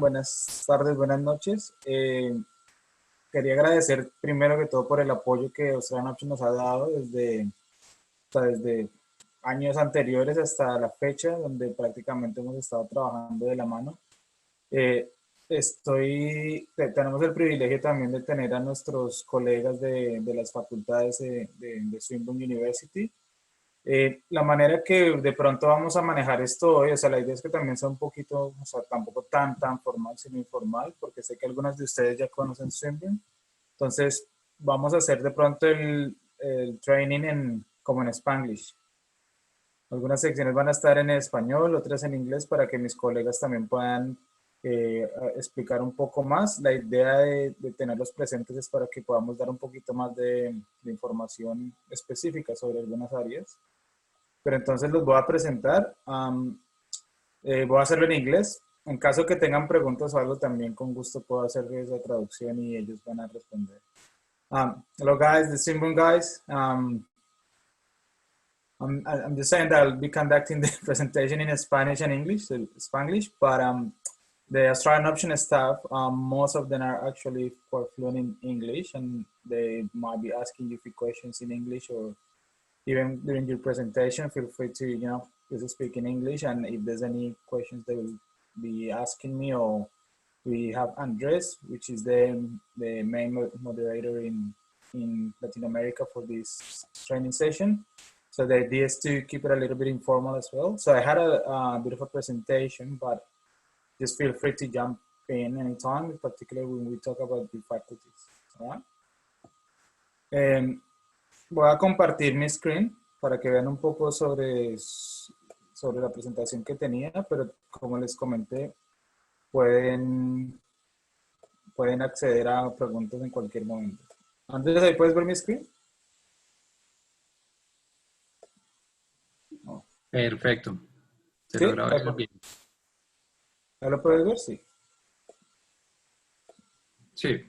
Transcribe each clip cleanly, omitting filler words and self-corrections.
buenas tardes, buenas noches. Quería agradecer primero que todo por el apoyo que Australian Option nos ha dado desde años anteriores hasta la fecha, donde prácticamente hemos estado trabajando de la mano. Tenemos el privilegio también de tener a nuestros colegas de las facultades de Swinburne University. La manera que de pronto vamos a manejar esto hoy, o sea, la idea es que también sea un poquito, o sea, tampoco tan formal, sino informal, porque sé que algunos de ustedes ya conocen Swinburne. Entonces, vamos a hacer de pronto el training como en Spanglish. Algunas secciones van a estar en español, otras en inglés, para que mis colegas también puedan explicar un poco más. La idea de tenerlos presentes es para que podamos dar un poquito más de información específica sobre algunas áreas. Pero entonces los voy a presentar. Voy a hacerlo en inglés. En caso que tengan preguntas o algo, también con gusto puedo hacer esa traducción y ellos van a responder. Hello guys, the Swinburne guys. I'm just saying that I'll be conducting the presentation in Spanish and English, so Spanglish, but the Australian Option staff, most of them are actually quite fluent in English, and they might be asking you a few questions in English, or even during your presentation, feel free to, just speak in English, and if there's any questions they will be asking me, or we have Andres, which is the main moderator in Latinoamerica for this training session. So the idea is to keep it a little bit informal as well. So I had a bit of a presentation, but just feel free to jump in anytime, particularly when we talk about the faculties. All right? Voy a compartir mi screen para que vean un poco sobre la presentación que tenía, pero como les comenté, pueden acceder a preguntas en cualquier momento. Andrés, ¿ahí puedes ver mi screen? No. Perfecto. Se ¿Sí? logró ver bien. ¿Ya lo puedes ver? Sí. Sí.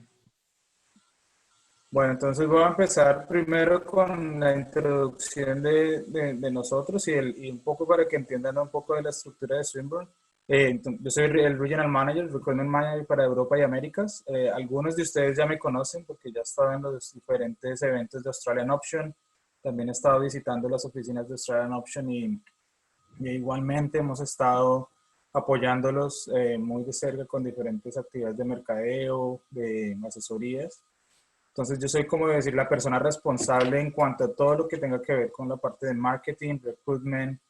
Bueno, entonces voy a empezar primero con la introducción de nosotros y un poco para que entiendan un poco de la estructura de Swinburne. Yo soy el Regional Manager, Recruitment Manager para Europa y Américas. Algunos de ustedes ya me conocen porque ya he estado en los diferentes eventos de Australian Option. También he estado visitando las oficinas de Australian Option y igualmente hemos estado apoyándolos muy de cerca con diferentes actividades de mercadeo, de asesorías. Entonces yo soy, como decir, la persona responsable en cuanto a todo lo que tenga que ver con la parte de marketing, recruitment,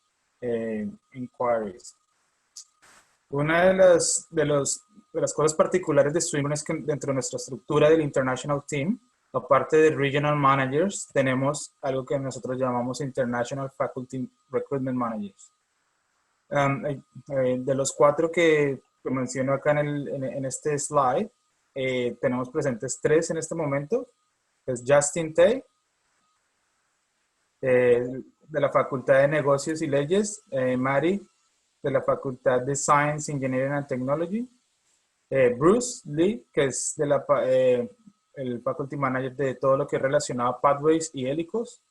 inquiries. Una de las cosas particulares de Swinburne es que dentro de nuestra estructura del International Team, aparte de Regional Managers, tenemos algo que nosotros llamamos International Faculty Recruitment Managers. De los 4 que menciono acá en este slide, tenemos presentes 3 en este momento. Es Justin Tay, de la Facultad de Negocios y Leyes, Mari, de la Facultad de Science, Engineering and Technology, Bruce Lee, que es el Faculty Manager de todo lo que es relacionado a Pathways y Hélicos,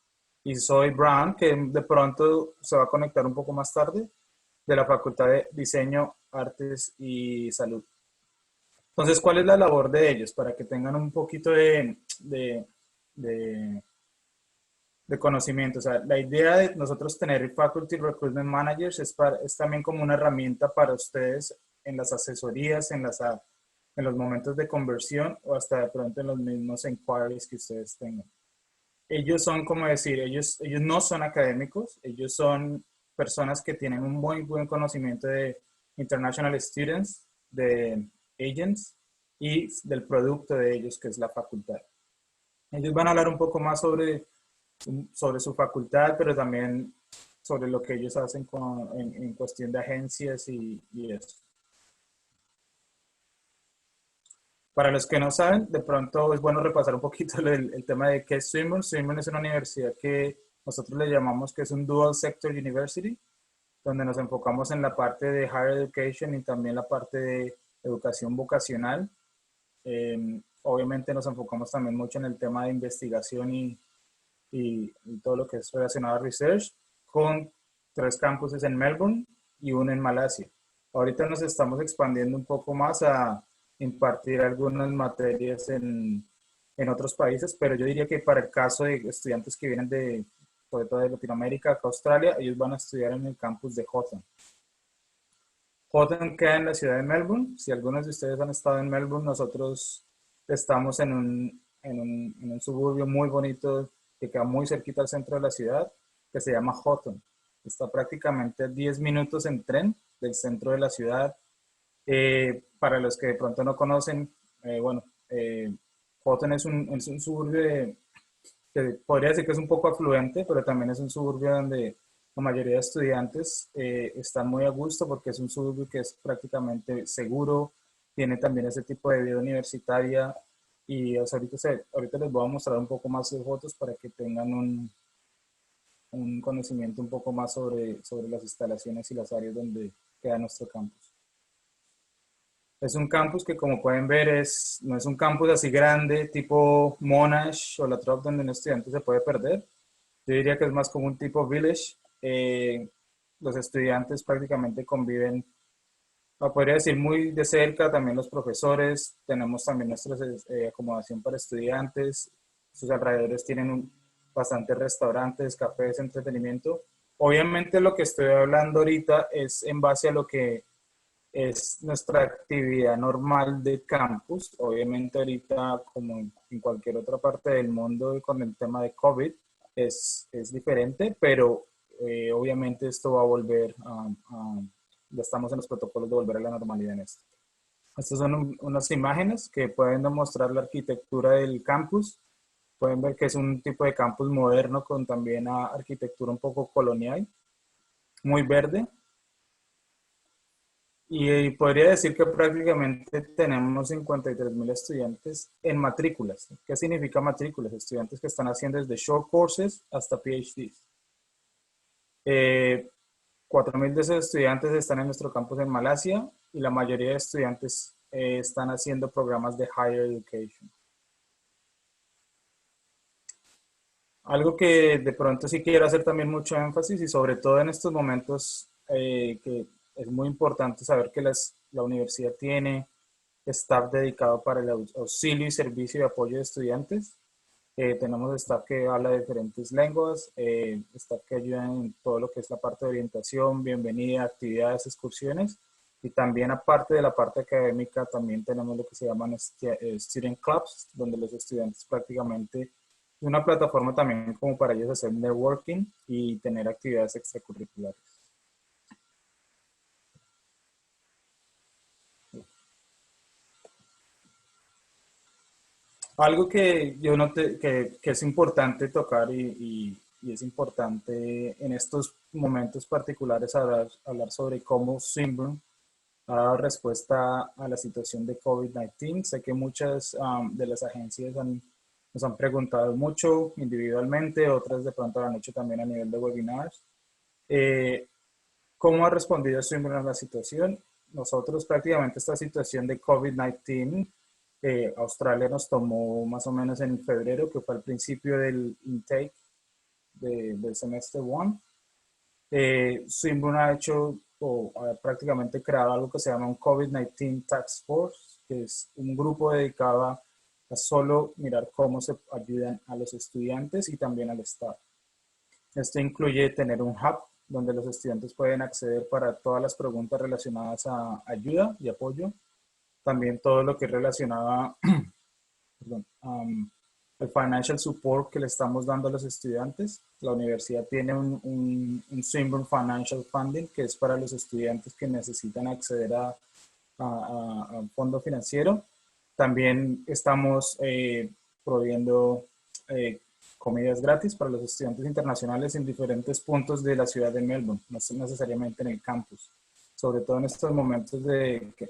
y Zoe Brown, que de pronto se va a conectar un poco más tarde, de la Facultad de Diseño, Artes y Salud. Entonces, ¿cuál es la labor de ellos? Para que tengan un poquito de conocimiento. O sea, la idea de nosotros tener Faculty Recruitment Managers es también como una herramienta para ustedes en las asesorías, en los momentos de conversión o hasta de pronto en los mismos inquiries que ustedes tengan. Ellos son, como decir, ellos no son académicos, ellos son personas que tienen un muy buen conocimiento de international students, de agents y del producto de ellos, que es la facultad. Ellos van a hablar un poco más sobre su facultad, pero también sobre lo que ellos hacen en cuestión de agencias y eso. Para los que no saben, de pronto es bueno repasar un poquito el tema de qué es Swinburne. Swinburne es una universidad que nosotros le llamamos que es un Dual Sector University, donde nos enfocamos en la parte de Higher Education y también la parte de educación vocacional. Obviamente nos enfocamos también mucho en el tema de investigación y todo lo que es relacionado a research, con 3 campuses en Melbourne y 1 en Malasia. Ahorita nos estamos expandiendo un poco más a impartir algunas materias en otros países, pero yo diría que para el caso de estudiantes que vienen de, sobre todo de Latinoamérica, acá Australia, ellos van a estudiar en el campus de Houghton. Houghton queda en la ciudad de Melbourne. Si algunos de ustedes han estado en Melbourne, nosotros estamos en un suburbio muy bonito que queda muy cerquita al centro de la ciudad, que se llama Houghton. Está prácticamente a 10 minutos en tren del centro de la ciudad. Para los que de pronto no conocen, bueno, Houghton es un suburbio que podría decir que es un poco afluente, pero también es un suburbio donde la mayoría de estudiantes están muy a gusto porque es un suburbio que es prácticamente seguro, tiene también ese tipo de vida universitaria y o sea, ahorita les voy a mostrar un poco más de fotos para que tengan un conocimiento un poco más sobre las instalaciones y las áreas donde queda nuestro campus. Es un campus que, como pueden ver, no es un campus así grande, tipo Monash o La Trobe, donde un estudiante se puede perder. Yo diría que es más como un tipo village. Los estudiantes prácticamente conviven, podría decir, muy de cerca, también los profesores. Tenemos también nuestra acomodación para estudiantes. Sus alrededores tienen bastantes restaurantes, cafés, entretenimiento. Obviamente lo que estoy hablando ahorita es en base a lo que es nuestra actividad normal de campus. Obviamente ahorita, como en cualquier otra parte del mundo con el tema de COVID, es diferente, pero obviamente esto va a volver ya estamos en los protocolos de volver a la normalidad en esto. Estas son unas imágenes que pueden demostrar la arquitectura del campus. Pueden ver que es un tipo de campus moderno con también arquitectura un poco colonial, muy verde. Y podría decir que prácticamente tenemos 53,000 estudiantes en matrículas. ¿Qué significa matrículas? Estudiantes que están haciendo desde short courses hasta PhDs. 4,000 de esos estudiantes están en nuestro campus en Malasia y la mayoría de estudiantes están haciendo programas de higher education. Algo que de pronto sí quiero hacer también mucho énfasis y sobre todo en estos momentos que es muy importante saber que la universidad tiene staff dedicado para el auxilio y servicio y apoyo de estudiantes. Tenemos staff que habla de diferentes lenguas, staff que ayuda en todo lo que es la parte de orientación, bienvenida, actividades, excursiones. Y también aparte de la parte académica, también tenemos lo que se llaman student clubs, donde los estudiantes prácticamente una plataforma también como para ellos hacer networking y tener actividades extracurriculares. Algo que yo noté que es importante tocar y es importante en estos momentos particulares hablar sobre cómo Swinburne ha dado respuesta a la situación de COVID-19. Sé que muchas de las agencias nos han preguntado mucho individualmente, otras de pronto lo han hecho también a nivel de webinars. ¿Cómo ha respondido Swinburne a la situación? Nosotros prácticamente esta situación de COVID-19, Australia nos tomó más o menos en febrero, que fue al principio del intake del semestre 1. Swinburne ha hecho o ha prácticamente creado algo que se llama un COVID-19 Task Force, que es un grupo dedicado a solo mirar cómo se ayudan a los estudiantes y también al staff. Esto incluye tener un hub donde los estudiantes pueden acceder para todas las preguntas relacionadas a ayuda y apoyo. También todo lo que es relacionado a el financial support que le estamos dando a los estudiantes. La universidad tiene un Swinburne Financial Funding que es para los estudiantes que necesitan acceder a un fondo financiero. También estamos proveyendo comidas gratis para los estudiantes internacionales en diferentes puntos de la ciudad de Melbourne, no necesariamente en el campus. Sobre todo en estos momentos de que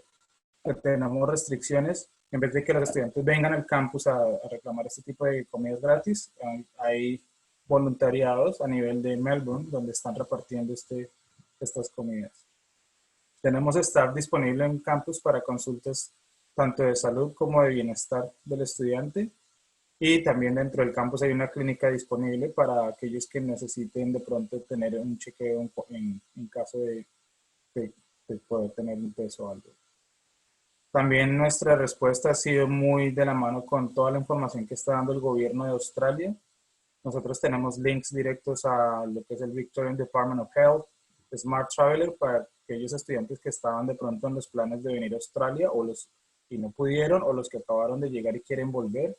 tenemos restricciones, en vez de que los estudiantes vengan al campus a reclamar este tipo de comidas gratis, hay voluntariados a nivel de Melbourne donde están repartiendo estas comidas. Tenemos staff disponible en campus para consultas tanto de salud como de bienestar del estudiante. Y también dentro del campus hay una clínica disponible para aquellos que necesiten de pronto tener un chequeo en caso de de poder tener un peso alto. También nuestra respuesta ha sido muy de la mano con toda la información que está dando el gobierno de Australia. Nosotros tenemos links directos a lo que es el Victorian Department of Health, Smart Traveler, para aquellos estudiantes que estaban de pronto en los planes de venir a Australia o los y no pudieron, o los que acabaron de llegar y quieren volver.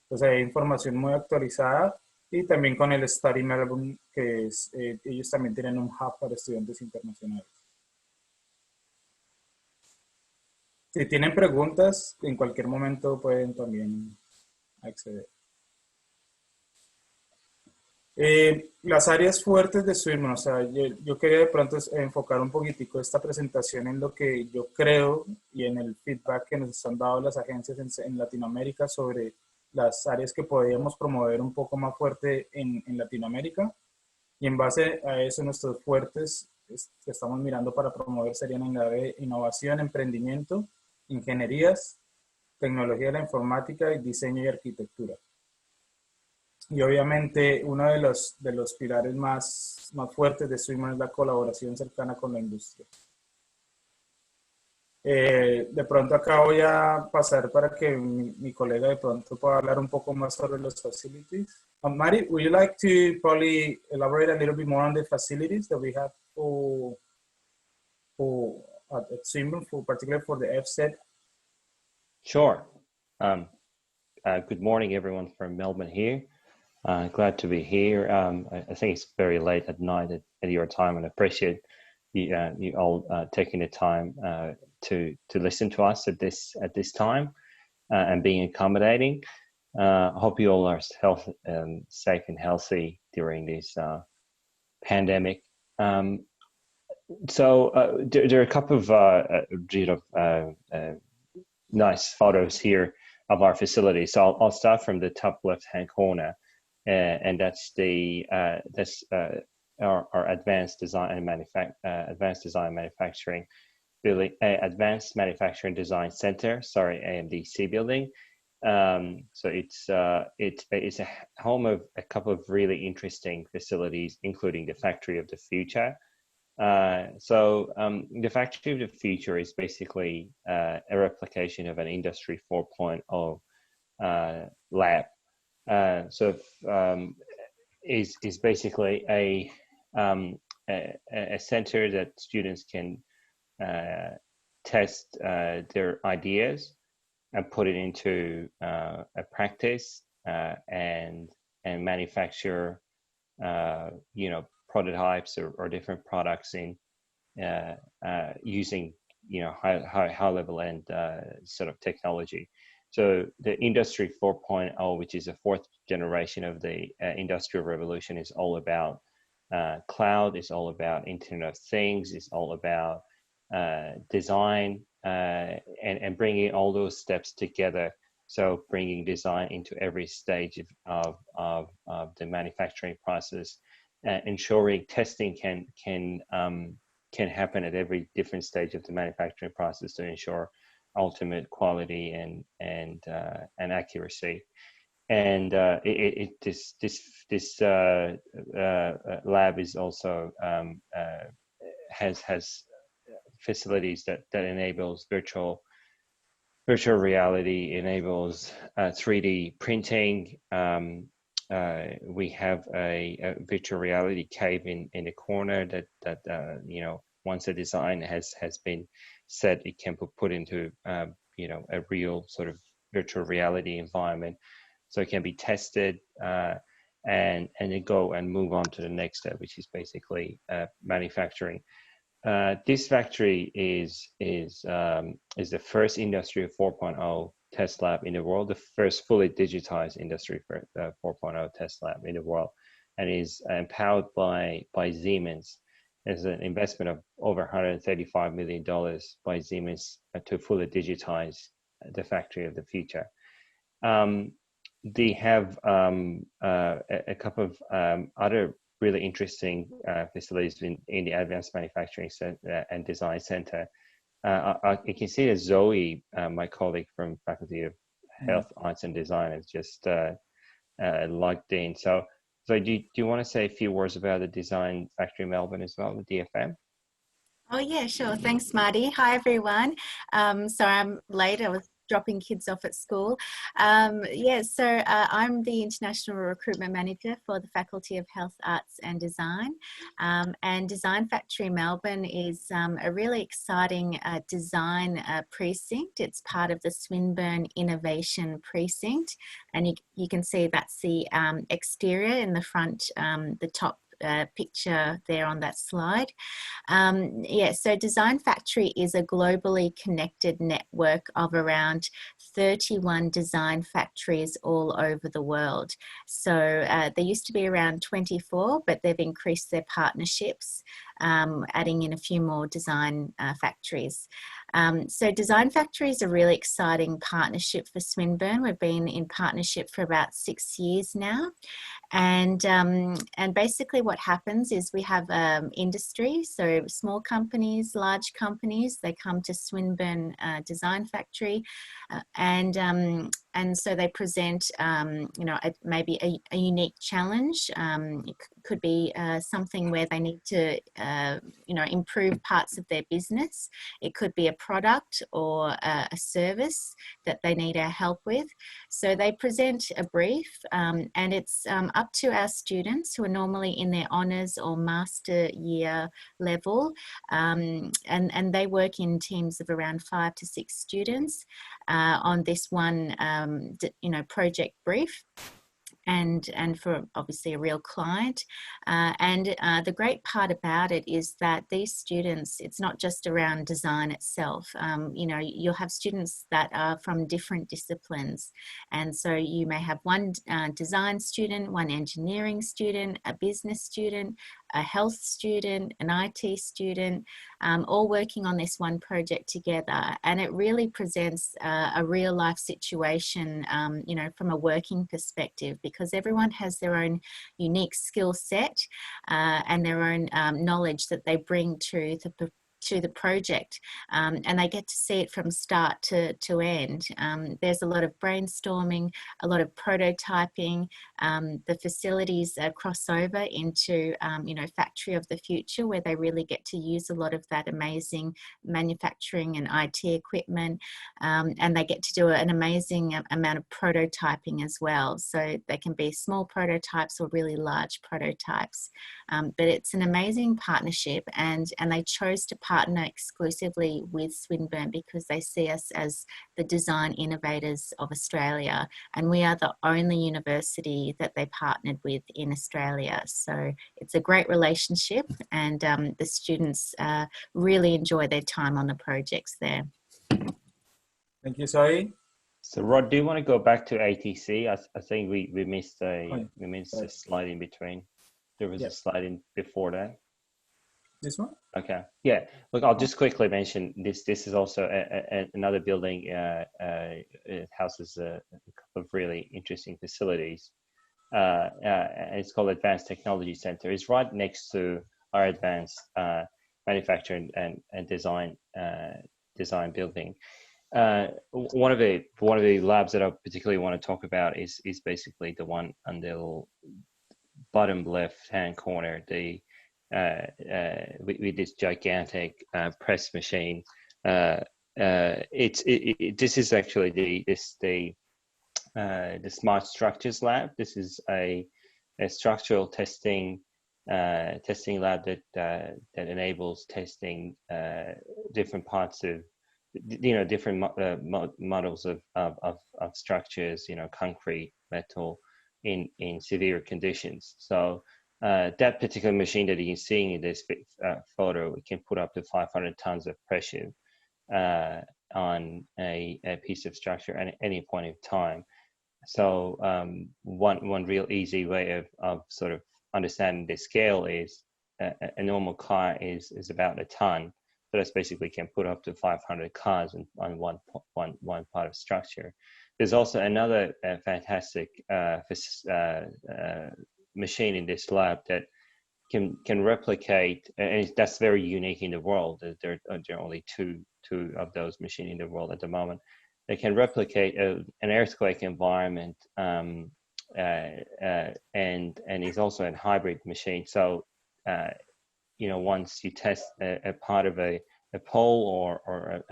Entonces hay información muy actualizada, y también con el Study Melbourne, que es, ellos también tienen un hub para estudiantes internacionales. Si tienen preguntas, en cualquier momento pueden también acceder. Las áreas fuertes de Swinburne, o sea, yo quería de pronto enfocar un poquitico esta presentación en lo que yo creo y en el feedback que nos han dado las agencias en Latinoamérica sobre las áreas que podríamos promover un poco más fuerte en Latinoamérica. Y en base a eso, nuestros fuertes que estamos mirando para promover serían en la de innovación, emprendimiento, ingenierías, tecnología de la informática y diseño y arquitectura. Y obviamente uno de los pilares más fuertes de Swinburne es la colaboración cercana con la industria. De pronto acá voy a pasar para que mi colega de pronto pueda hablar un poco más sobre los facilities. Mari, would you like to probably elaborate a little bit more on the facilities that we have at Swinburne, particularly for the FSET? Sure. Good morning, everyone from Melbourne here. Glad to be here. I think it's very late at night at your time, and I appreciate you all taking the time to listen to us at this time and being accommodating. Hope you all are safe and healthy during this pandemic. So there are a couple of nice photos here of our facility. So I'll start from the top left-hand corner, and that's our advanced design and manufacturing building, advanced manufacturing design center. Sorry, AMDC building. So it's a home of a couple of really interesting facilities, including the Factory of the Future. So the Factory of the Future is basically a replication of an Industry 4.0 lab. So is basically a center that students can test their ideas and put it into a practice and manufacture prototypes or different products in using high level and sort of technology. So the Industry 4.0, which is the fourth generation of the Industrial Revolution, is all about cloud, it's all about Internet of Things, it's all about design and bringing all those steps together. So bringing design into every stage of the manufacturing process, ensuring testing can happen at every different stage of the manufacturing process to ensure ultimate quality and accuracy. And this lab is also has facilities that enables virtual reality, enables 3D printing. We have a virtual reality cave in the corner that once a design has been set, it can be put into a real sort of virtual reality environment, so it can be tested and then go and move on to the next step, which is basically manufacturing. This factory is the first Industry 4.0 test lab in the world, the first fully digitized Industry 4.0 test lab in the world, and is empowered by Siemens. There's an investment of over $135 million by Siemens to fully digitize the Factory of the Future. They have a couple of other really interesting facilities in the Advanced Manufacturing and Design Center. You can see that Zoe, my colleague from Faculty of Health, Arts and Design, has just logged in. So do you want to say a few words about the Design Factory Melbourne as well, the DFM? Oh, yeah, sure. Thanks, Marty. Hi, everyone. Sorry I'm late. I was dropping kids off at school. I'm the International Recruitment Manager for the Faculty of Health, Arts and Design. And Design Factory Melbourne is a really exciting design precinct. It's part of the Swinburne Innovation Precinct. And you can see that's the exterior in the front, the top picture there on that slide. So Design Factory is a globally connected network of around 31 design factories all over the world. So there used to be around 24, but they've increased their partnerships, adding in a few more design factories. So Design Factory is a really exciting partnership for Swinburne. We've been in partnership for about 6 years now. And basically what happens is we have industry, so small companies, large companies, they come to Swinburne Design Factory and so they present, maybe a unique challenge. It could be something where they need to, improve parts of their business. It could be a product or a service that they need our help with. So they present a brief and it's up to our students who are normally in their honours or master year level, and they work in teams of around 5 to 6 students on this one project brief. And for obviously a real client. The great part about it is that these students, it's not just around design itself. You'll have students that are from different disciplines. And so you may have one design student, one engineering student, a business student, a health student, an IT student, all working on this one project together. And it really presents a real life situation, from a working perspective, because everyone has their own unique skill set and their own knowledge that they bring to the project, and they get to see it from start to end. There's a lot of brainstorming, a lot of prototyping. The facilities cross over into factory of the future, where they really get to use a lot of that amazing manufacturing and IT equipment, and they get to do an amazing amount of prototyping as well. So they can be small prototypes or really large prototypes, but it's an amazing partnership, and they chose to partner exclusively with Swinburne because they see us as the design innovators of Australia, and we are the only university that they partnered with in Australia. So it's a great relationship, and the students really enjoy their time on the projects there. Thank you, Zoe. So Rod, do you want to go back to ATC? I think we missed a slide in between. There was a slide in before that. This one? Okay. Yeah. Look, I'll just quickly mention this. This is also another building. It houses a couple of really interesting facilities. It's called Advanced Technology Center. It's right next to our advanced manufacturing and design building. One of the labs that I particularly want to talk about is basically the one on the bottom left hand corner. With this gigantic press machine. This is actually the Smart Structures Lab. This is a structural testing lab that enables testing different parts of different models of structures, concrete, metal, in severe conditions. So that particular machine that you're seeing in this photo, we can put up to 500 tons of pressure on a piece of structure at any point in time. So one real easy way of sort of understanding the scale is a normal car is about a ton. So that's basically can put up to 500 cars on one part of structure. There's also another fantastic machine in this lab that can replicate, and that's very unique in the world. There are only two of those machines in the world at the moment. They can replicate an earthquake environment, and is also a hybrid machine. So once you test a part of a pole or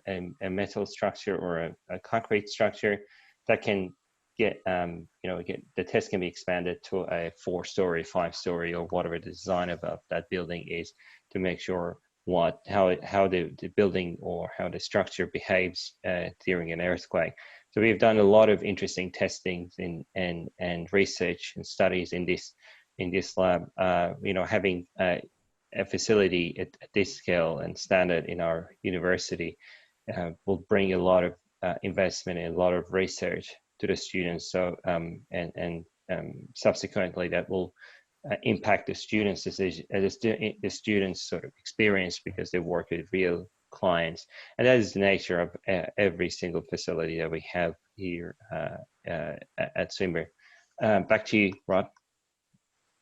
a metal structure or a concrete structure, that can get, the test can be expanded to a 4-story, 5-story, or whatever the design of that building is, to make sure how the building or how the structure behaves during an earthquake. So we've done a lot of interesting testings and research and studies in this lab. Having a facility at this scale and standard in our university will bring a lot of investment and a lot of research to the students. So and subsequently, that will impact the students' decision, the students' sort of experience, because they work with real clients, and that is the nature of every single facility that we have here at Swinburne. Back to you, Rod.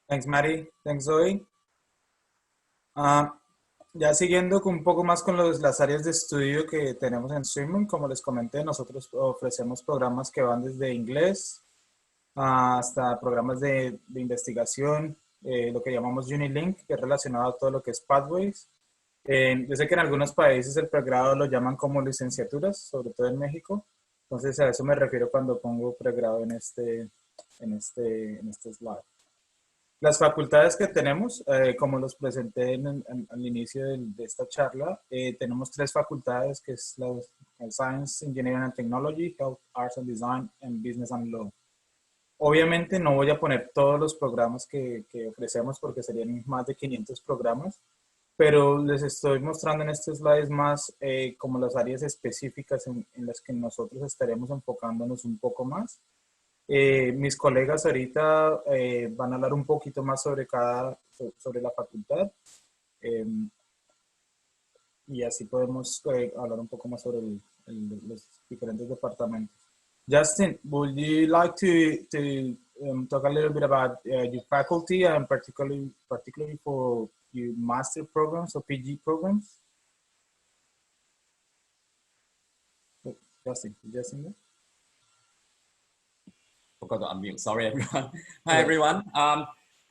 Thanks, Mary. Thanks, Zoe. Ya siguiendo un poco más con las áreas de estudio que tenemos en Swinburne, como les comenté, nosotros ofrecemos programas que van desde inglés hasta programas de investigación, lo que llamamos Unilink, que es relacionado a todo lo que es Pathways. Yo sé que en algunos países el pregrado lo llaman como licenciaturas, sobre todo en México. Entonces a eso me refiero cuando pongo pregrado en este slide. Las facultades que tenemos, como los presenté al inicio de esta charla, tenemos 3 facultades, que es la Science, Engineering and Technology, Health, Arts and Design, and Business and Law. Obviamente no voy a poner todos los programas que ofrecemos, porque serían más de 500 programas, pero les estoy mostrando en este slide más como las áreas específicas en las que nosotros estaremos enfocándonos un poco más. Mis colegas ahorita van a hablar un poquito más sobre la facultad, y así podemos hablar un poco más sobre los diferentes departamentos. Justin, would you like to talk a little bit about your faculty, and particularly for your master programs or PG programs? Justin there? Forgot to unmute. Sorry, everyone. Hi, everyone.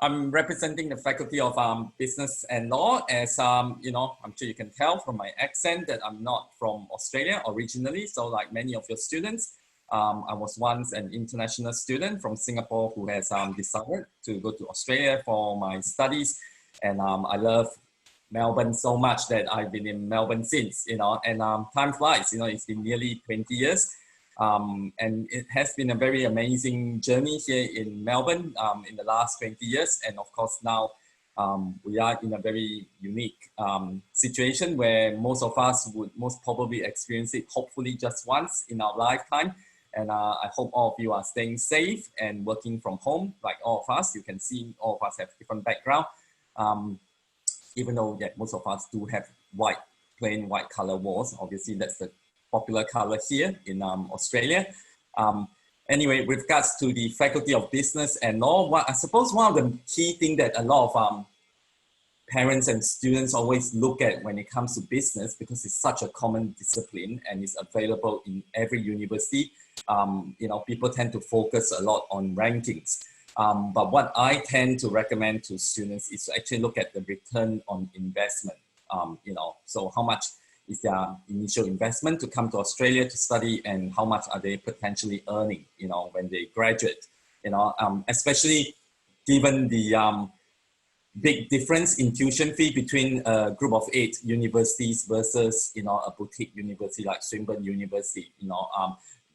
I'm representing the Faculty of Business and Law. As I'm sure you can tell from my accent that I'm not from Australia originally. So, like many of your students, I was once an international student from Singapore who has decided to go to Australia for my studies, and I love Melbourne so much that I've been in Melbourne since. And time flies. It's been nearly 20 years. And it has been a very amazing journey here in Melbourne in the last 20 years. And of course, now we are in a very unique situation where most of us would most probably experience it, hopefully just once in our lifetime. And I hope all of you are staying safe and working from home like all of us. You can see all of us have different background, even though most of us do have plain white color walls. Obviously, that's the popular color here in Australia. Anyway, with regards to the Faculty of Business and Law, I suppose one of the key things that a lot of parents and students always look at when it comes to business, because it's such a common discipline and it's available in every university. People tend to focus a lot on rankings. But what I tend to recommend to students is to actually look at the return on investment. So how much is their initial investment to come to Australia to study, and how much are they potentially earning, when they graduate, especially given the big difference in tuition fee between a group of 8 universities versus, a boutique university like Swinburne University.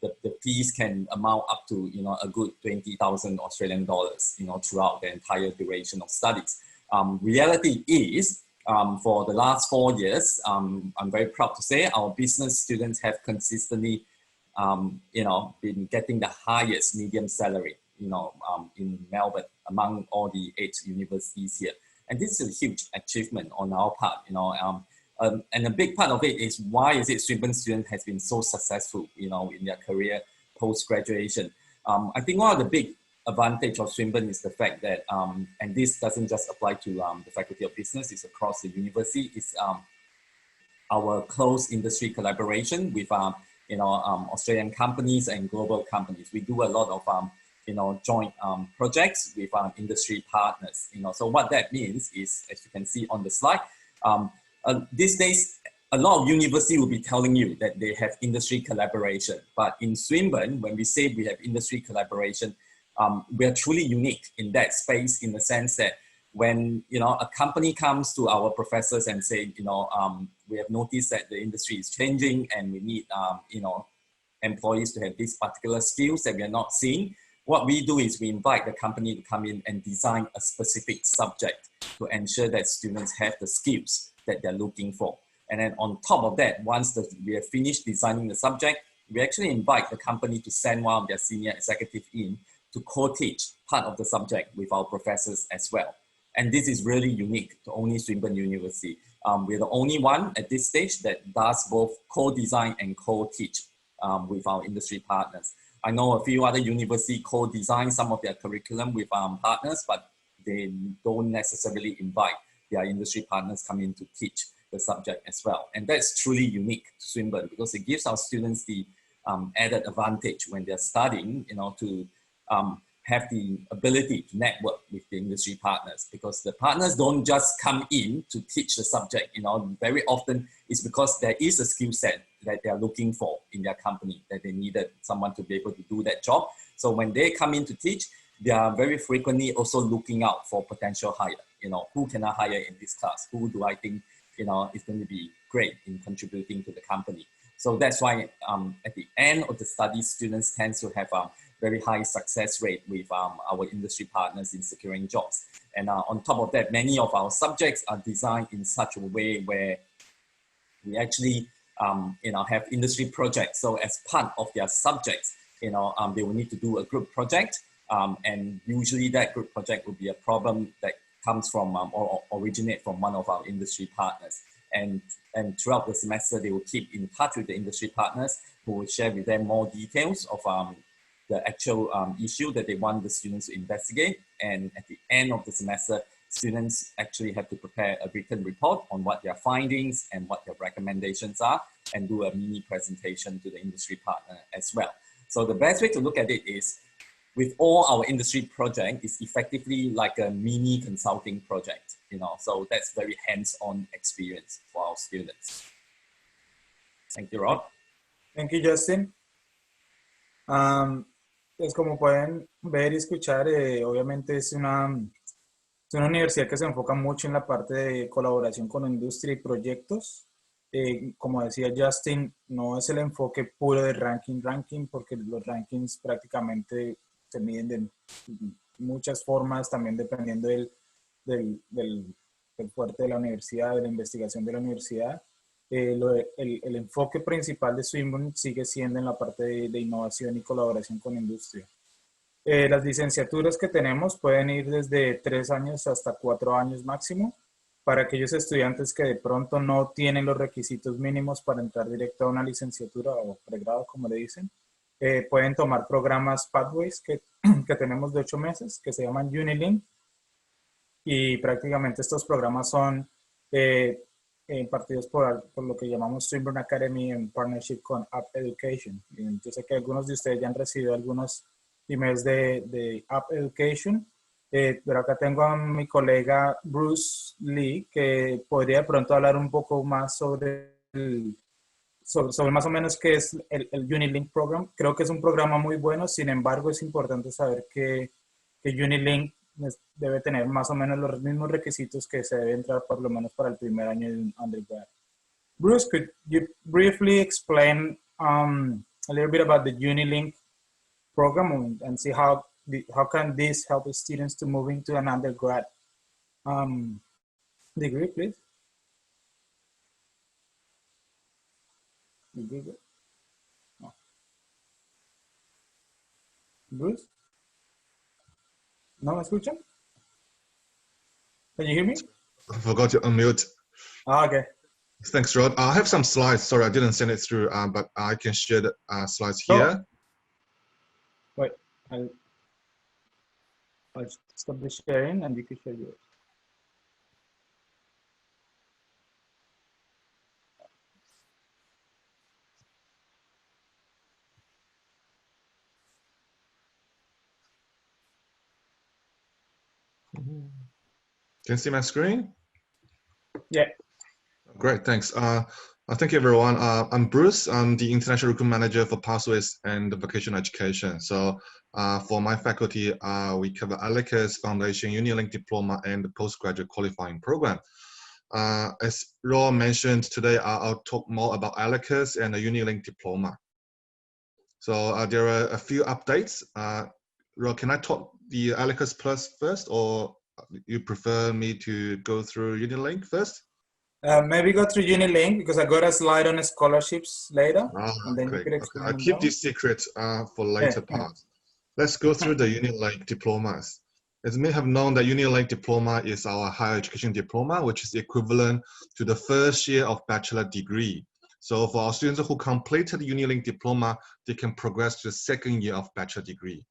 The fees can amount up to, a good 20,000 Australian dollars, throughout the entire duration of studies. Reality is, for the last 4 years, I'm very proud to say our business students have consistently, been getting the highest median salary, in Melbourne among all the 8 universities here. And this is a huge achievement on our part, and a big part of it is why is it Swinburne student has been so successful, in their career post-graduation. I think one of the big advantage of Swinburne is the fact that, and this doesn't just apply to the Faculty of Business, it's across the university, is our close industry collaboration with Australian companies and global companies. We do a lot of joint projects with industry partners. So what that means is, as you can see on the slide, these days, a lot of universities will be telling you that they have industry collaboration. But in Swinburne, when we say we have industry collaboration, we are truly unique in that space, in the sense that when a company comes to our professors and say, we have noticed that the industry is changing and we need employees to have these particular skills that we are not seeing, what we do is we invite the company to come in and design a specific subject to ensure that students have the skills that they're looking for. And then on top of that, once we have finished designing the subject, we actually invite the company to send one of their senior executives in to co-teach part of the subject with our professors as well. And this is really unique to only Swinburne University. We're the only one at this stage that does both co-design and co-teach with our industry partners. I know a few other universities co-design some of their curriculum with partners, but they don't necessarily invite their industry partners come in to teach the subject as well. And that's truly unique to Swinburne, because it gives our students the added advantage when they're studying, to have the ability to network with the industry partners, because the partners don't just come in to teach the subject. Very often it's because there is a skill set that they're looking for in their company, that they needed someone to be able to do that job. So when they come in to teach, they are very frequently also looking out for potential hire. Who can I hire in this class? Who do I think is going to be great in contributing to the company? So that's why at the end of the study, students tend to have a very high success rate with our industry partners in securing jobs. And on top of that, many of our subjects are designed in such a way where we actually have industry projects. So as part of their subjects, they will need to do a group project. And usually that group project will be a problem that comes from or originate from one of our industry partners. And throughout the semester, they will keep in touch with the industry partners, who will share with them more details of the actual issue that they want the students to investigate. And at the end of the semester, students actually have to prepare a written report on what their findings and what their recommendations are, and do a mini presentation to the industry partner as well. So the best way to look at it is, with all our industry project, is effectively like a mini consulting project, so that's very hands-on experience for our students. Thank you, Rod. Thank you, Justin. Pues como pueden ver y escuchar, obviamente es una universidad que se enfoca mucho en la parte de colaboración con la industria y proyectos. Como decía Justin, no es el enfoque puro de ranking, porque los rankings prácticamente se miden de muchas formas, también dependiendo del fuerte de la universidad, de la investigación de la universidad. El enfoque principal de Swinburne sigue siendo en la parte de innovación y colaboración con la industria. Las licenciaturas que tenemos pueden ir desde 3 años hasta 4 años máximo. Para aquellos estudiantes que de pronto no tienen los requisitos mínimos para entrar directo a una licenciatura o pregrado, como le dicen, pueden tomar programas Pathways que tenemos de 8 meses, que se llaman Unilink. Y prácticamente estos programas son impartidos por lo que llamamos Swinburne Academy en partnership con App Education. Y yo sé que algunos de ustedes ya han recibido algunos emails de App Education, pero acá tengo a mi colega Bruce Lee, que podría de pronto hablar un poco más sobre más o menos qué es el Unilink Program. Creo que es un programa muy bueno, sin embargo es importante saber que Unilink debe tener más o menos los mismos requisitos que se debe entrar por lo menos para el primer año de un undergrad. Bruce, could you briefly explain a little bit about the Unilink program and see how can this help the students to move into an undergrad degree, please? No. Bruce? ¿No me escuchan? Can you hear me? I forgot to unmute. Oh, okay. Thanks, Rod. I have some slides. Sorry, I didn't send it through, but I can share the slides here. Wait, I'll stop the sharing and you can share yours. Can you see my screen? Yeah. Great, thanks. Thank you, everyone. I'm Bruce. I'm the International Recruitment Manager for Pathways and Vocational Education. So for my faculty, we cover ALECAS, Foundation, Unilink Diploma, and the Postgraduate Qualifying Program. As Ro mentioned today, I'll talk more about ALECAS and the Unilink Diploma. So there are a few updates. Ro, can I talk the ALECAS Plus first, or you prefer me to go through Unilink first? Maybe go through Unilink because I got a slide on scholarships later, and then great. you could explain. Okay. I'll keep this secret for later parts. Let's go through the Unilink diplomas. As you may have known, that Unilink diploma is our higher education diploma, which is equivalent to the first year of bachelor degree. So for our students who completed the Unilink diploma, they can progress to the second year of bachelor degree.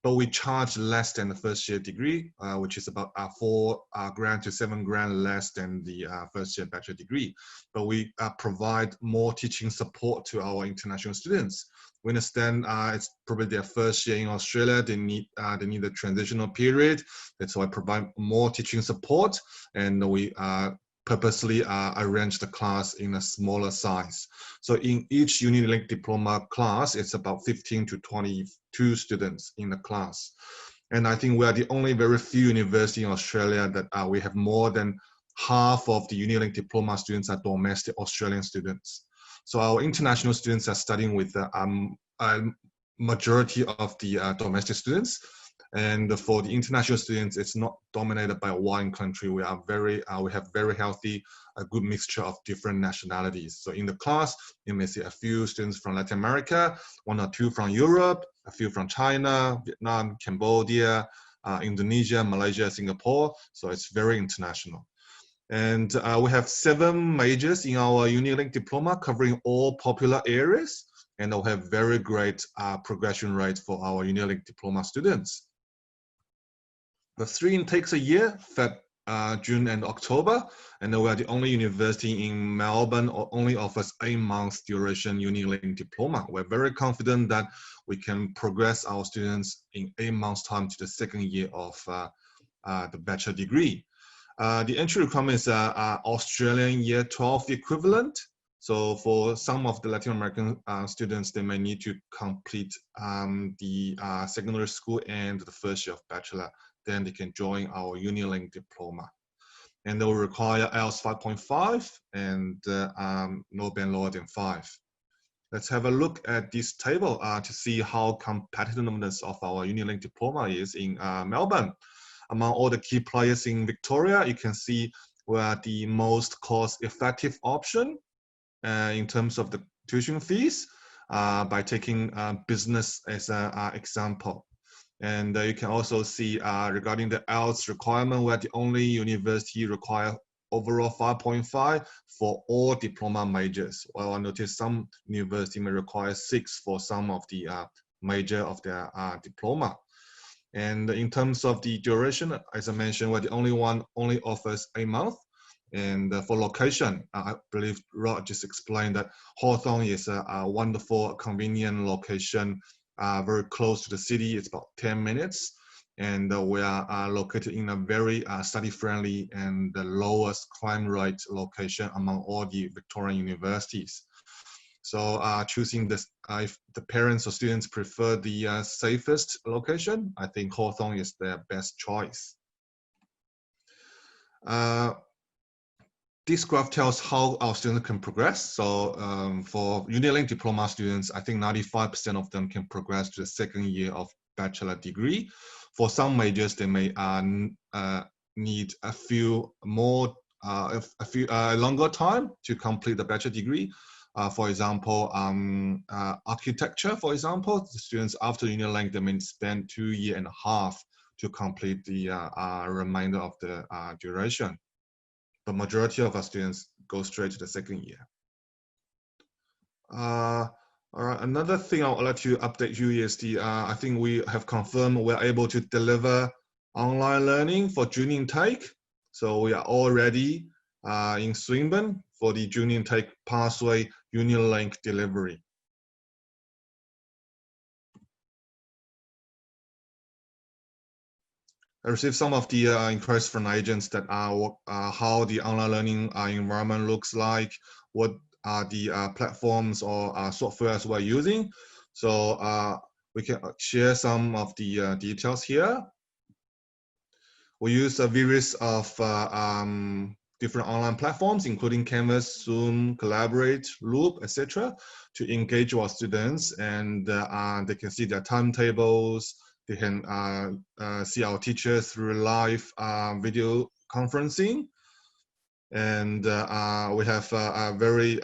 But we charge less than the first year degree, which is about 4 grand to 7 grand less than the first year bachelor degree. But we provide more teaching support to our international students. We understand it's probably their first year in Australia. They need a transitional period. That's why I provide more teaching support, and we purposely arrange the class in a smaller size. So in each Unilink diploma class, it's about 15 to 22 students in the class. And I think we are the only very few university in Australia that we have more than half of the Unilink diploma students are domestic Australian students. So our international students are studying with a majority of the domestic students. And for the international students, it's not dominated by one country. We have very healthy, a good mixture of different nationalities. So in the class, you may see a few students from Latin America, 1 or 2 from Europe, a few from China, Vietnam, Cambodia, Indonesia, Malaysia, Singapore. So it's very international. And we have 7 majors in our Unilink diploma covering all popular areas. And we'll have very great progression rates for our Unilink diploma students. The 3 intakes a year, Feb, June, and October, and we are the only university in Melbourne or only offers 8 months duration Unilink diploma. We're very confident that we can progress our students in 8 months' time to the second year of the bachelor degree. The entry requirement is Australian Year 12 equivalent. So for some of the Latin American students, they may need to complete the secondary school and the first year of bachelor. Then they can join our Unilink diploma. And they will require IELTS 5.5 and no band lower than 5. Let's have a look at this table to see how competitiveness of our Unilink diploma is in Melbourne. Among all the key players in Victoria, you can see we are the most cost-effective option in terms of the tuition fees by taking business as an example. And you can also see regarding the IELTS requirement, we're the only university require overall 5.5 for all diploma majors. Well, I noticed some university may require 6 for some of the major of their diploma. And in terms of the duration, as I mentioned, we're the only one only offers 8 months. And for location, I believe Rod just explained that Hawthorn is a wonderful, convenient location, very close to the city. It's about 10 minutes. And we are located in a very study-friendly and the lowest crime rate location among all the Victorian universities. So choosing this, if the parents or students prefer the safest location, I think Hawthorn is their best choice. This graph tells how our students can progress. So for Unilink diploma students, I think 95% of them can progress to the second year of bachelor degree. For some majors, they may need a few longer time to complete the bachelor degree. For example, architecture, for example, the students after Unilink, they may spend 2.5 years to complete the remainder of the duration. The majority of our students go straight to the second year. All right, another thing I would like to update you is I think we have confirmed we're able to deliver online learning for June intake. So we are all ready in Swinburne for the June intake pathway Unilink delivery. I received some of the inquiries from agents that how the online learning environment looks like, what are the platforms or softwares we're using. So we can share some of the details here. We use various of different online platforms, including Canvas, Zoom, Collaborate, Loop, etc., to engage our students, and they can see their timetables. They can see our teachers through live video conferencing. And we have very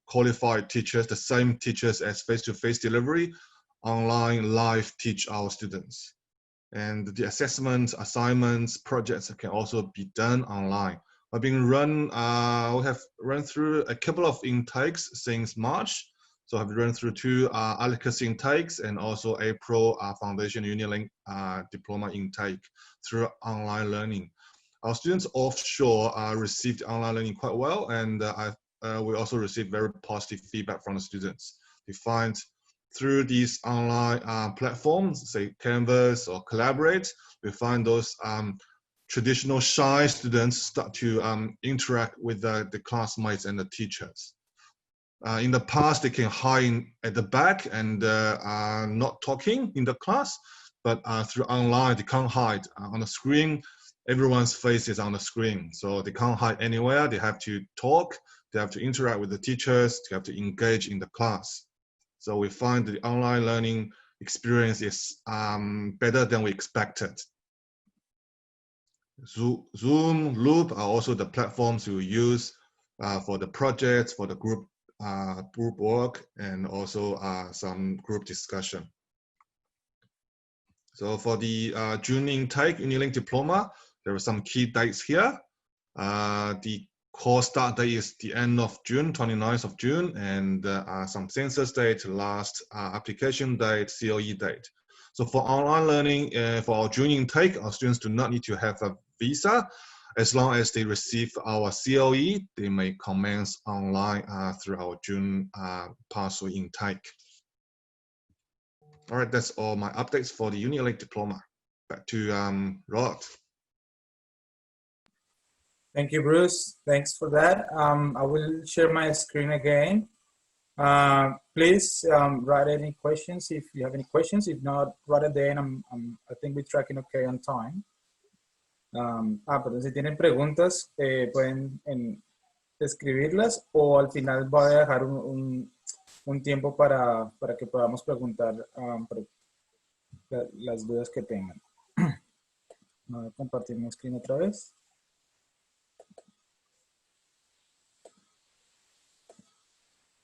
qualified teachers, the same teachers as face-to-face delivery, online live teach our students. And the assessments, assignments, projects can also be done online. We have run through a couple of intakes since March. So I've run through 2 advocacy intakes and also April Foundation UniLink diploma intake through online learning. Our students offshore received online learning quite well, and we also received very positive feedback from the students. They find through these online platforms, say Canvas or Collaborate, we find those traditional shy students start to interact with the classmates and the teachers. In the past, they can hide at the back and not talking in the class, but through online, they can't hide. On the screen, everyone's face is on the screen, so they can't hide anywhere. They have to talk, they have to interact with the teachers, they have to engage in the class. So we find the online learning experience is better than we expected. Zoom, Loop are also the platforms we use for the projects, for the group work, and also some group discussion. So for the June intake UniLink diploma, there are some key dates here. The course start date is the end of June, 29th of June, and some census date, last application date, COE date. So for online learning, for our June intake, our students do not need to have a visa. As long as they receive our COE, they may commence online through our June pathway intake. All right, that's all my updates for the UniLink diploma. Back to Rod. Thank you, Bruce. Thanks for that. I will share my screen again. Please write any questions if you have any questions. If not, write it then. I think we're tracking okay on time. Pero si tienen preguntas, pueden escribirlas, o al final voy a dejar un tiempo para que podamos preguntar las dudas que tengan. Voy a compartir mi screen otra vez.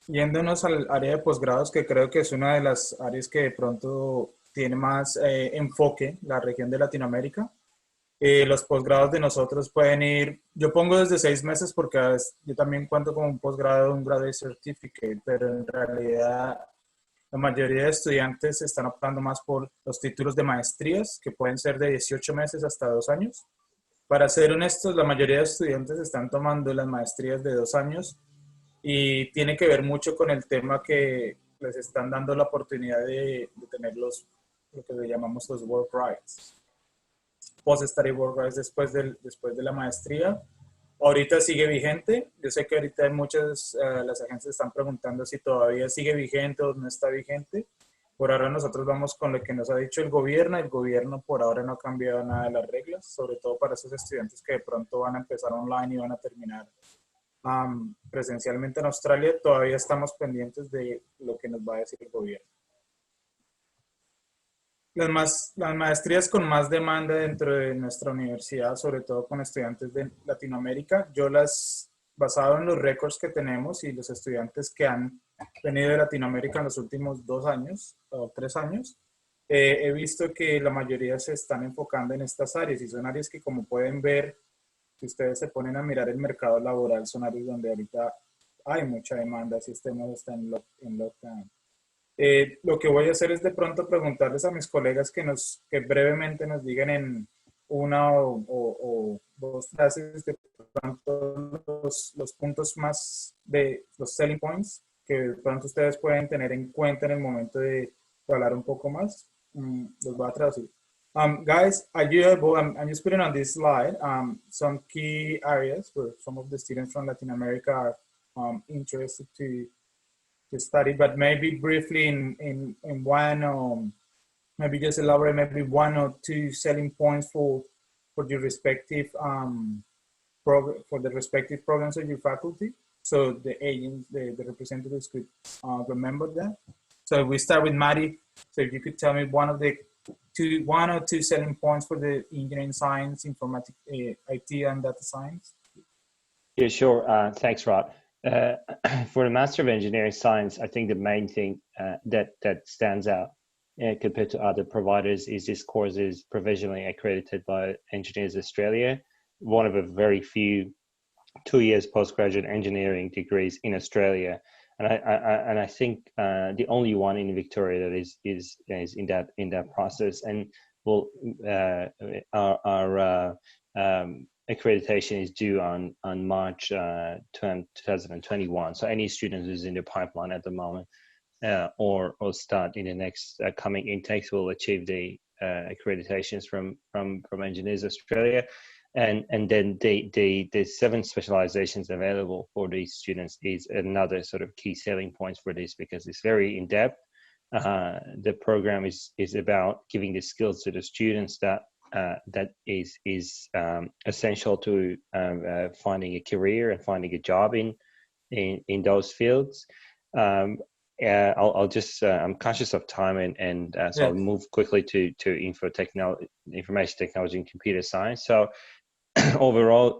Yéndonos al área de posgrados, que creo que es una de las áreas que de pronto tiene más enfoque, la región de Latinoamérica. Los posgrados de nosotros pueden ir, yo pongo desde 6 meses porque yo también cuento con un posgrado, un graduate certificate, pero en realidad la mayoría de estudiantes están optando más por los títulos de maestrías, que pueden ser de 18 meses hasta 2 años. Para ser honestos, la mayoría de estudiantes están tomando las maestrías de 2 años, y tiene que ver mucho con el tema que les están dando la oportunidad de tener lo que le llamamos los work rights, post-study work rights después de la maestría. Ahorita sigue vigente. Yo sé que ahorita hay muchas, las agencias están preguntando si todavía sigue vigente o no está vigente. Por ahora nosotros vamos con lo que nos ha dicho el gobierno. El gobierno por ahora no ha cambiado nada de las reglas, sobre todo para esos estudiantes que de pronto van a empezar online y van a terminar presencialmente en Australia. Todavía estamos pendientes de lo que nos va a decir el gobierno. Las maestrías con más demanda dentro de nuestra universidad, sobre todo con estudiantes de Latinoamérica, yo basado en los récords que tenemos y los estudiantes que han venido de Latinoamérica en los últimos 2 años o 3 años, he visto que la mayoría se están enfocando en estas áreas, y son áreas que, como pueden ver, si ustedes se ponen a mirar el mercado laboral, son áreas donde ahorita hay mucha demanda, si este no está en lockdown. Lo que voy a hacer es de pronto preguntarles a mis colegas que brevemente nos digan en 1 o 2 frases de pronto los puntos más de los selling points que de pronto ustedes pueden tener en cuenta en el momento de hablar un poco más. Los voy a traducir. Guys, are you able, I'm just putting on this slide some key areas where some of the students from Latin America are interested to study, but maybe briefly in one, maybe just elaborate maybe one or two selling points for the respective for the respective programs of your faculty, so the agents, the representatives could remember that. So we start with Maddie. So if you could tell me one or two selling points for the engineering science, informatics, IT, and data science. Yeah, sure. Thanks, Rod. For the Master of Engineering Science, I think the main thing that stands out compared to other providers is this course is provisionally accredited by Engineers Australia, one of a very few 2 years postgraduate engineering degrees in Australia, and I think the only one in Victoria that is in that process. And well, our accreditation is due on March 2021. So any student who's in the pipeline at the moment or start in the next coming intakes will achieve the accreditations from Engineers Australia. And then the 7 specializations available for these students is another sort of key selling points for this, because it's very in-depth. The program is about giving the skills to the students that is essential to finding a career and finding a job in those fields. I'll just I'm conscious of time and so I'll move quickly to information technology and computer science. So overall,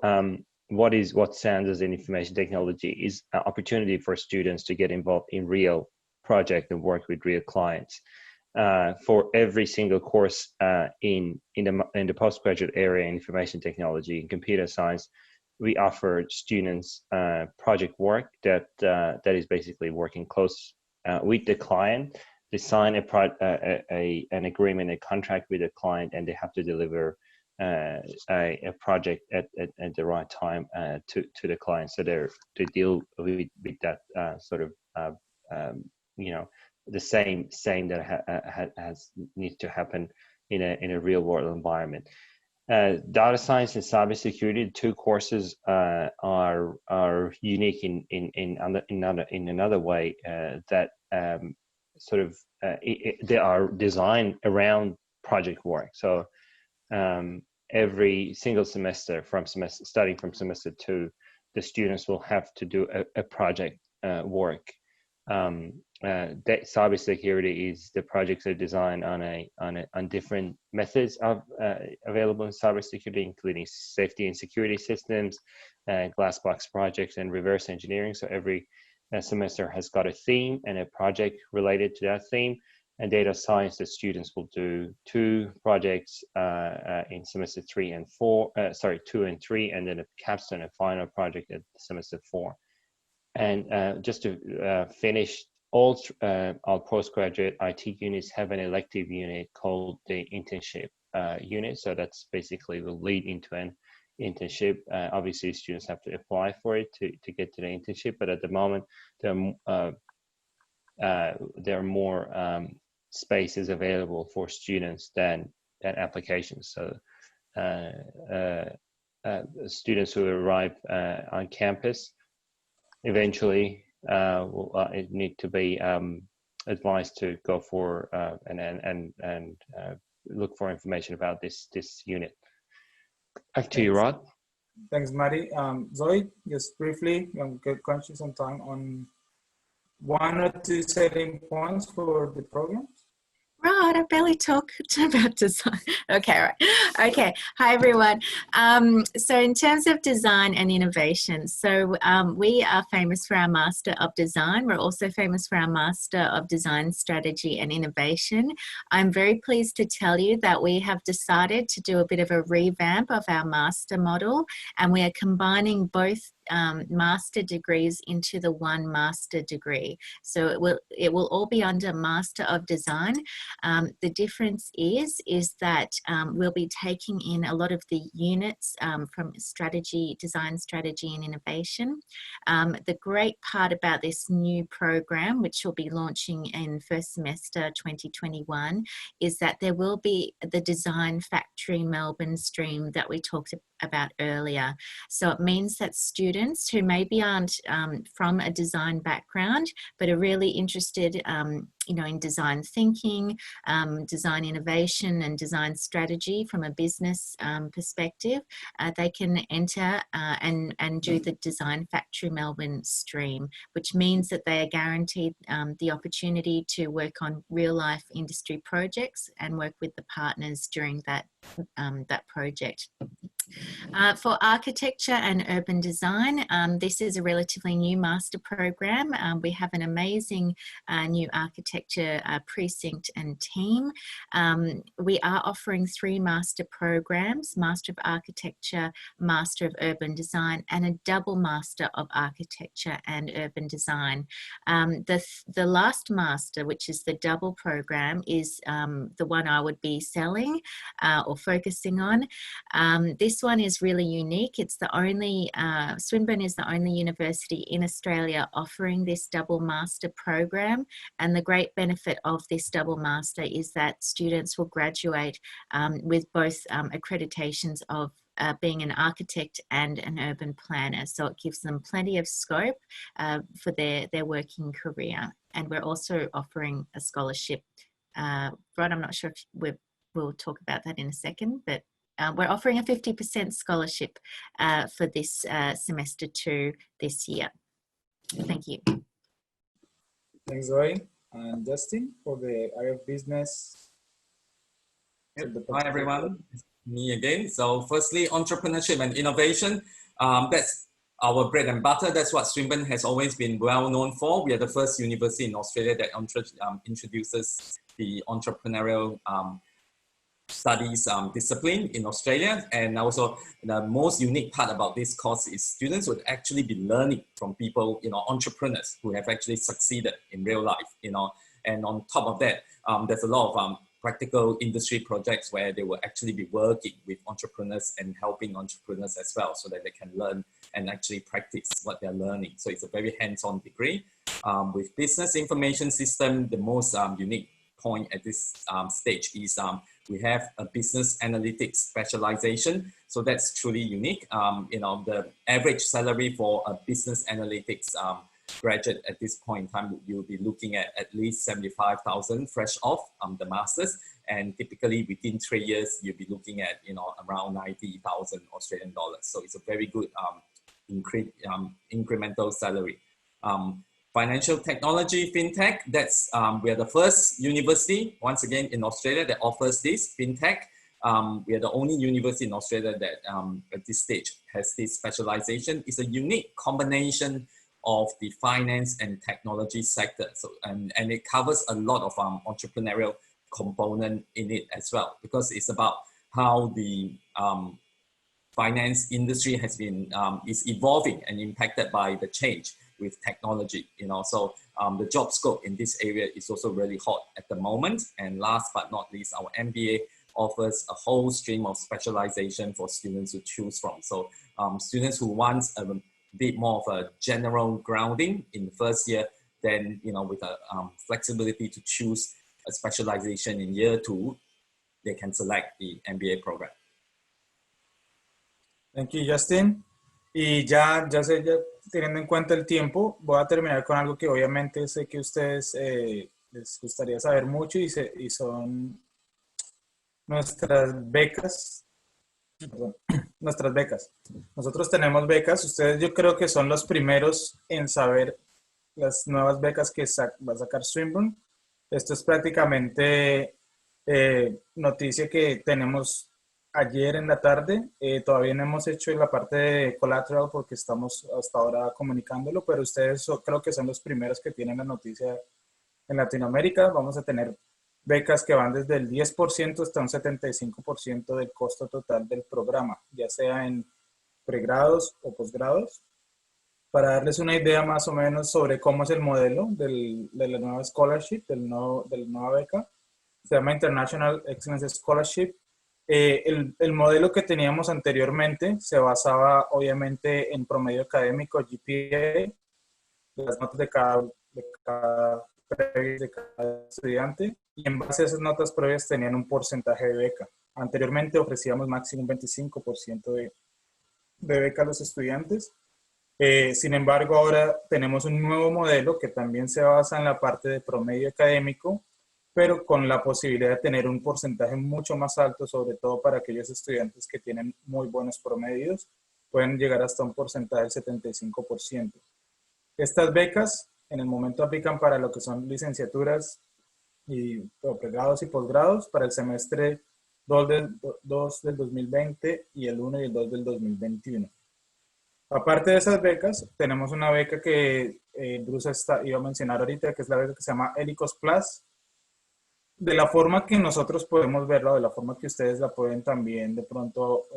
what stands as in information technology is an opportunity for students to get involved in real project and work with real clients. For every single course in the postgraduate area in information technology and computer science, we offer students project work that is basically working close with the client. They sign an agreement, a contract with the client, and they have to deliver a project at the right time to the client. So they deal with that sort of the same that has needs to happen in a real world environment. Data science and cybersecurity, 2 courses are unique in another way that they are designed around project work. So every single semester starting from semester 2, the students will have to do a project work. That cybersecurity is the projects are designed on different methods of available in cybersecurity, including safety and security systems, glass box projects, and reverse engineering. So every semester has got a theme and a project related to that theme. And data science, the students will do 2 projects in semester 2 and 3, and then a capstone, a final project at semester 4. And just to finish, all our postgraduate IT units have an elective unit called the internship unit. So that's basically will lead into an internship. Obviously, students have to apply for it to get to the internship, but at the moment, there are more spaces available for students than applications. So students who arrive on campus eventually will need to be advised to go for and look for information about this unit. Back to you, Rod. Thanks, Maddie. Zoe, just briefly, get conscious on time on 1 or 2 selling points for the programs. Rod, I barely talked about design. Okay, right. Okay, hi everyone. So in terms of design and innovation, so we are famous for our Master of Design. We're also famous for our Master of Design Strategy and Innovation. I'm very pleased to tell you that we have decided to do a bit of a revamp of our master model, and we are combining both master degrees into the one master degree. So it will all be under Master of Design. The difference is that we'll be taking in a lot of the units from strategy, design strategy and innovation. The great part about this new program, which will be launching in first semester 2021, is that there will be the Design Factory Melbourne stream that we talked about earlier. So it means that students who maybe aren't from a design background, but are really interested in design thinking, design innovation and design strategy from a business perspective, they can enter and do the Design Factory Melbourne stream, which means that they are guaranteed the opportunity to work on real life industry projects and work with the partners during that project. For architecture and urban design, this is a relatively new master program. We have an amazing new architecture precinct and team. We are offering 3 master programs: Master of Architecture, Master of Urban Design, and a double Master of Architecture and Urban Design. The last master, which is the double program, is the one I would be selling or focusing on. This one is really unique. It's the only, Swinburne is the only university in Australia offering this double master program. And the great benefit of this double master is that students will graduate with both accreditations of being an architect and an urban planner. So it gives them plenty of scope for their working career. And we're also offering a scholarship. Rod, I'm not sure if we'll talk about that in a second, but we're offering a 50% scholarship for this semester 2 this year. Thank you. Thanks, Zoe. And Justin, for the area of business. Hi, everyone. It's me again. So firstly, entrepreneurship and innovation. That's our bread and butter. That's what Swinburne has always been well known for. We are the first university in Australia that introduces the entrepreneurial studies discipline in Australia. And also the most unique part about this course is students would actually be learning from people, entrepreneurs who have actually succeeded in real life, and on top of that, there's a lot of practical industry projects where they will actually be working with entrepreneurs and helping entrepreneurs as well, so that they can learn and actually practice what they're learning. So it's a very hands-on degree. With business information system, the most unique point at this stage is we have a business analytics specialization. So that's truly unique. The average salary for a business analytics graduate at this point in time, you'll be looking at least 75,000 fresh off the masters. And typically within 3 years, you'll be looking at, around 90,000 Australian dollars. So it's a very good incremental salary. Financial technology, fintech, that's, we are the first university, once again, in Australia that offers this, fintech. We are the only university in Australia that at this stage has this specialization. It's a unique combination of the finance and technology sector. So, and it covers a lot of entrepreneurial component in it as well, because it's about how the finance industry has been, is evolving and impacted by the change with technology, so the job scope in this area is also really hot at the moment. And last but not least, our MBA offers a whole stream of specialization for students to choose from. So students who want a bit more of a general grounding in the first year, then, with a flexibility to choose a specialization in year 2, they can select the MBA program. Thank you, Justin. Y ya teniendo en cuenta el tiempo, voy a terminar con algo que obviamente sé que a ustedes les gustaría saber mucho y son nuestras becas. Perdón, nuestras becas. Nosotros tenemos becas. Ustedes yo creo que son los primeros en saber las nuevas becas que va a sacar Swinburne. Esto es prácticamente noticia que tenemos ayer en la tarde. Todavía no hemos hecho la parte de collateral porque estamos hasta ahora comunicándolo, pero ustedes creo que son los primeros que tienen la noticia en Latinoamérica. Vamos a tener becas que van desde el 10% hasta un 75% del costo total del programa, ya sea en pregrados o posgrados. para darles una idea más o menos sobre cómo es el modelo de la nueva scholarship, de la nueva beca. Se llama International Excellence Scholarship. El modelo que teníamos anteriormente se basaba obviamente en promedio académico, GPA, las notas de cada estudiante, y en base a esas notas previas tenían un porcentaje de beca. Anteriormente ofrecíamos máximo un 25% de beca a los estudiantes. Sin embargo, ahora tenemos un nuevo modelo que también se basa en la parte de promedio académico, pero con la posibilidad de tener un porcentaje mucho más alto, sobre todo para aquellos estudiantes que tienen muy buenos promedios, pueden llegar hasta un porcentaje del 75%. Estas becas en el momento aplican para lo que son licenciaturas y pregrados y posgrados para el semestre 2 del 2020 y el 1 y el 2 del 2021. Aparte de esas becas, tenemos una beca que Bruce iba a mencionar ahorita, que es la beca que se llama Helicos Plus. De la forma que nosotros podemos verla, de la forma que ustedes la pueden también de pronto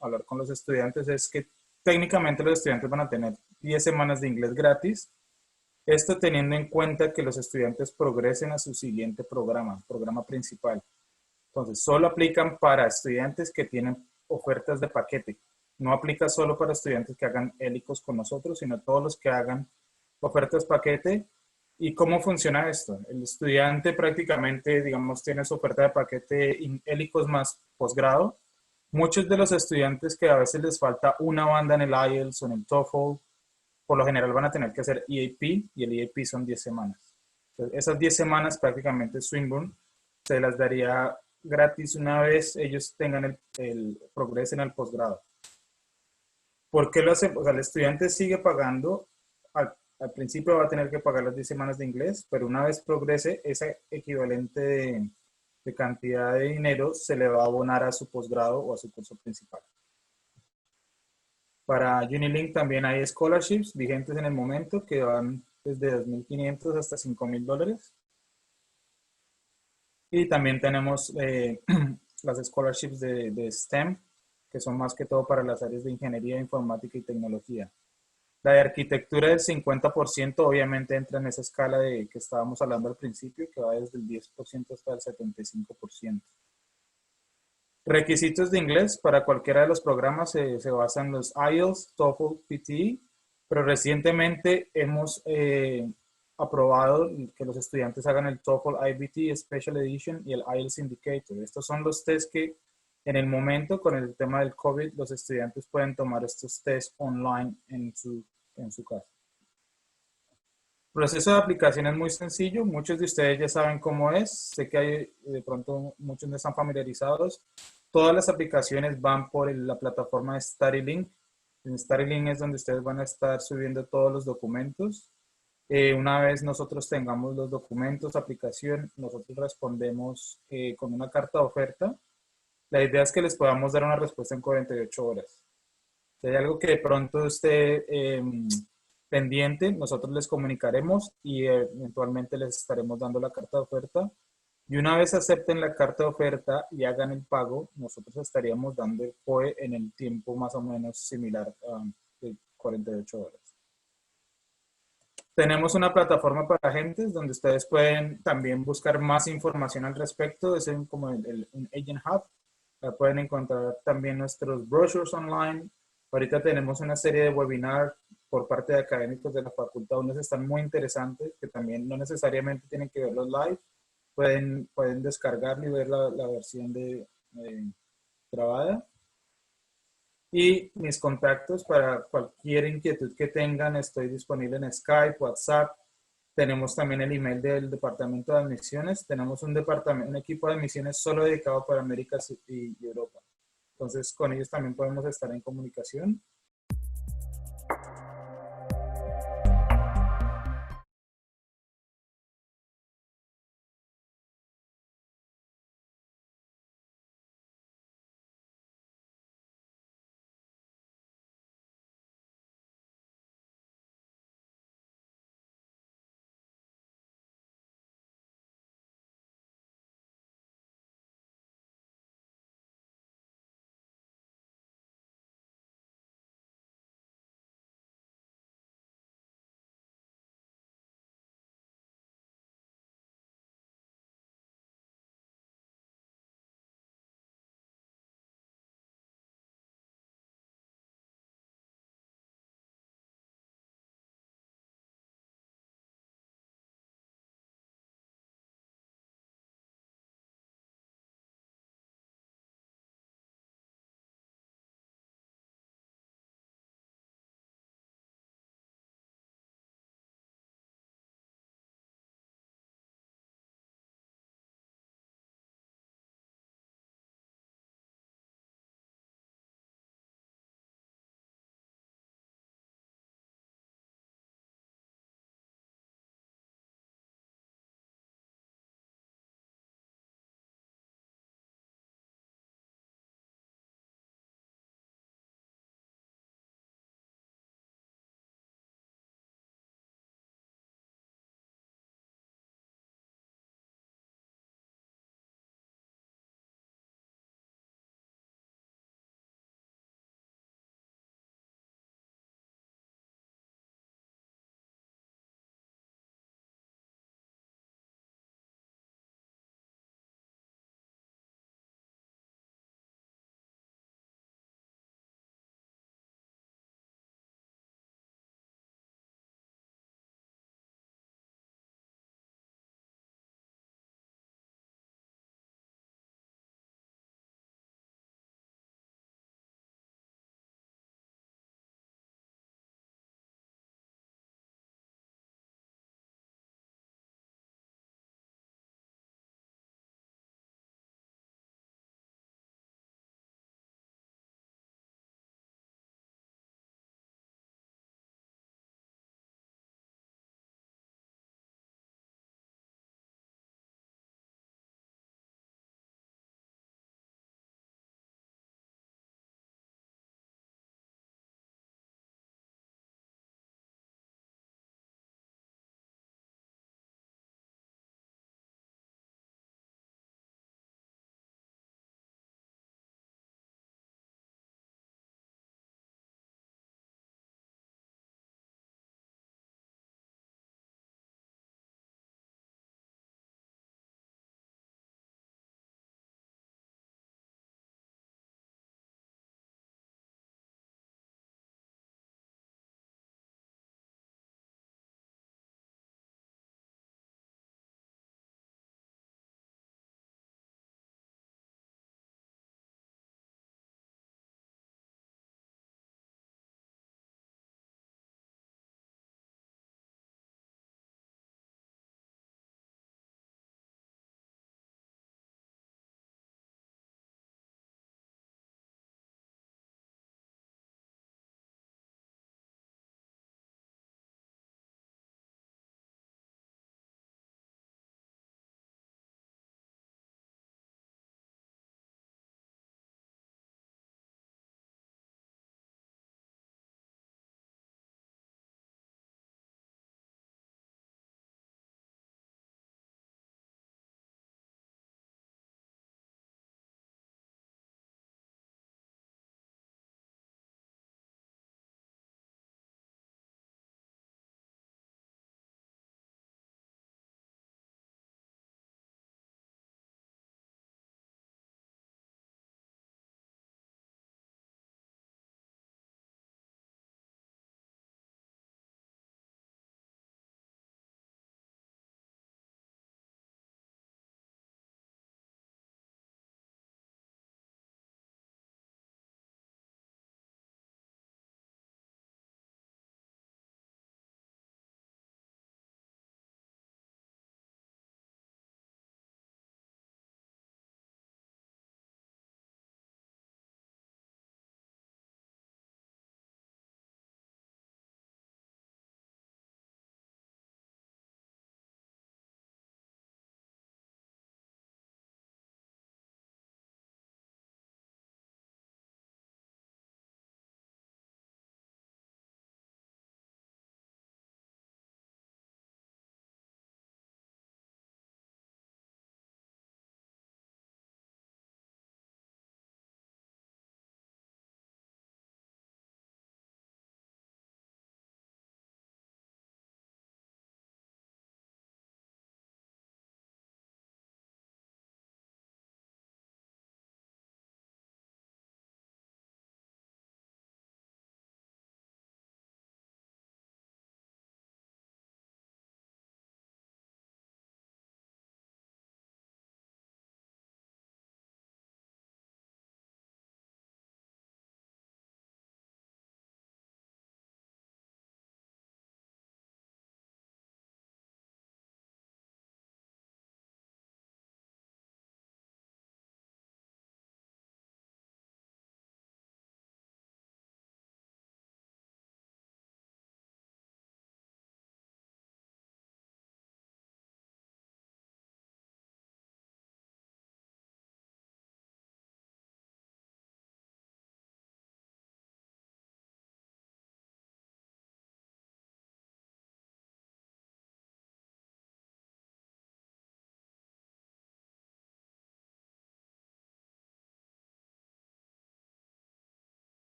hablar con los estudiantes, es que técnicamente los estudiantes van a tener 10 semanas de inglés gratis. Esto teniendo en cuenta que los estudiantes progresen a su siguiente programa principal. Entonces, solo aplican para estudiantes que tienen ofertas de paquete. No aplica solo para estudiantes que hagan hélicos con nosotros, sino todos los que hagan ofertas paquete. ¿Y cómo funciona esto? El estudiante prácticamente, digamos, tiene su oferta de paquete hélicos más posgrado. Muchos de los estudiantes que a veces les falta una banda en el IELTS o en el TOEFL, por lo general van a tener que hacer EAP, y el EAP son 10 semanas. Entonces, esas 10 semanas prácticamente Swinburne se las daría gratis una vez ellos tengan el progreso en el posgrado. ¿Por qué lo hacen? O sea, el estudiante sigue pagando, al principio va a tener que pagar las 10 semanas de inglés, pero una vez progrese, ese equivalente de cantidad de dinero se le va a abonar a su posgrado o a su curso principal. Para Unilink también hay scholarships vigentes en el momento que van desde $2,500 hasta $5,000. Y también tenemos las scholarships de STEM, que son más que todo para las áreas de ingeniería, informática y tecnología. La de arquitectura del 50% obviamente entra en esa escala de que estábamos hablando al principio, que va desde el 10% hasta el 75%. Requisitos de inglés para cualquiera de los programas se basan en los IELTS, TOEFL, PTE, pero recientemente hemos aprobado que los estudiantes hagan el TOEFL IBT Special Edition y el IELTS Indicator. Estos son los tests que en el momento, con el tema del COVID, los estudiantes pueden tomar estos tests online en su casa. El proceso de aplicación es muy sencillo. Muchos de ustedes ya saben cómo es. Sé que hay, de pronto muchos no están familiarizados. Todas las aplicaciones van por la plataforma de StudyLink. En StudyLink es donde ustedes van a estar subiendo todos los documentos. Una vez nosotros tengamos los documentos, aplicación, nosotros respondemos con una carta de oferta. La idea es que les podamos dar una respuesta en 48 horas. Si hay algo que de pronto esté pendiente, nosotros les comunicaremos y eventualmente les estaremos dando la carta de oferta. Y una vez acepten la carta de oferta y hagan el pago, nosotros estaríamos dando el COE en el tiempo más o menos similar a 48 horas. Tenemos una plataforma para agentes donde ustedes pueden también buscar más información al respecto. Es como un Agent Hub. Pueden encontrar también nuestros brochures online. Ahorita tenemos una serie de webinars por parte de académicos de la facultad, unos están muy interesantes, que también no necesariamente tienen que verlos live. Pueden descargarlo y ver la versión grabada. Y mis contactos para cualquier inquietud que tengan, estoy disponible en Skype, WhatsApp. Tenemos también el email del departamento de admisiones. Tenemos un equipo de admisiones solo dedicado para América y Europa. Entonces, con ellos también podemos estar en comunicación.